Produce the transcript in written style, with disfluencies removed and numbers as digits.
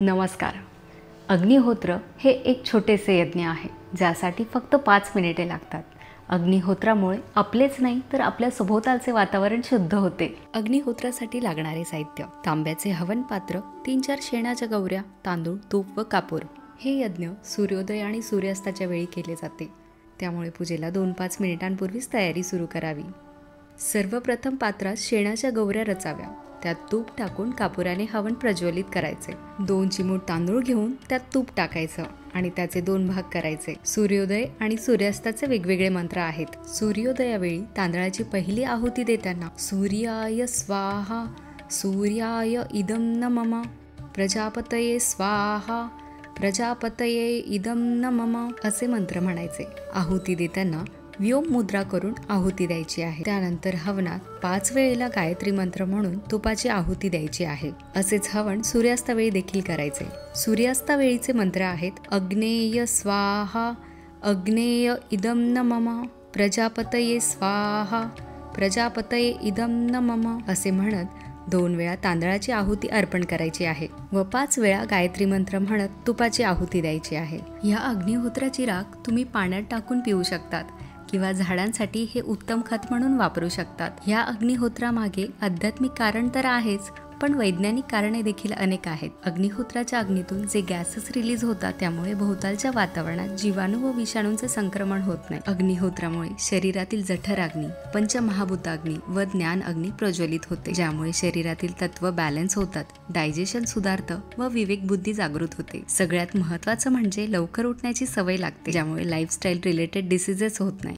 नमस्कार. अग्निहोत्र हे एक छोटेसे यज्ञ आहे ज्यासाठी फक्त 5 मिनिटे लागतात. अग्निहोत्रामुळे आपलेच नाही तर आपल्या सभोवतालचे वातावरण शुद्ध होते. अग्निहोत्रासाठी लागणारे साहित्य: तांब्याचे हवन पात्र, 3-4 शेणाच्या गवऱ्या, तांदूळ, तूप व कापूर. हे यज्ञ सूर्योदय आणि सूर्यास्ताच्या वेळी केले जाते, त्यामुळे पूजेला 2-5 मिनिटांपूर्वीच तयारी सुरू करावी. सर्वप्रथम पात्रात शेणाच्या गवऱ्या रचाव्या. त्यात तूप टाकून कापुराने हवन प्रज्वलित करायचे. 2 चिमूट तांदूळ घेऊन त्यात तूप टाकायचं आणि त्याचे 2 भाग करायचे. सूर्योदय आणि सूर्यास्ताचे वेगवेगळे मंत्र आहेत. सूर्योदयावेळी तांदळाची पहिली आहुती देताना सूर्याय स्वाहा, सूर्याय इदं नमः, प्रजापतये स्वाहा, प्रजापतये इदं नमः असे मंत्र म्हणायचे. आहुती देताना व्योम मुद्रा करून आहुती द्यायची आहे. त्यानंतर हवनात 5 वेळेला गायत्री मंत्र म्हणून तुपाची आहुती द्यायची आहे. असेच हवन सूर्यास्तावेळी देखील करायचे. सूर्यास्तावेळीचे मंत्र आहेत: अग्नेय स्वाहा, अग्नेय इदं नमः, प्रजापतये स्वाहा, प्रजापतये इदं नमः असे म्हणत 2 वेळा तांदळाची आहुती अर्पण करायची आहे व 5 वेळा गायत्री मंत्र म्हणत तुपाची आहुती द्यायची आहे. या अग्निहोत्राची राख तुम्ही पाण्यात टाकून पिऊ शकतात किंवा झाडांसाठी हे उत्तम खत म्हणून वापरू शकतात. या अग्निहोत्रामागे आध्यात्मिक कारण तर आहेच, पण वैज्ञानिक कारणे देखील अनेक आहेत. अग्निहोत्राच्या अग्नीतून जे गॅसेस रिलीज होतात त्यामुळे भोवतालच्या वातावरणात जीवाणू व विषाणूंचे संक्रमण होत नाही. अग्निहोत्रामुळे शरीरातील जठराग्नी, पंचमहाभूताग्नी व ज्ञान अग्नी प्रज्वलित होते, ज्यामुळे शरीरातील तत्व बॅलन्स होतात, डायजेशन सुधारतं व विवेक बुद्धी जागृत होते. सगळ्यात महत्त्वाचं म्हणजे लवकर उठण्याची सवय लागते, ज्यामुळे लाईफस्टाईल रिलेटेड डिसीजेस होत नाही.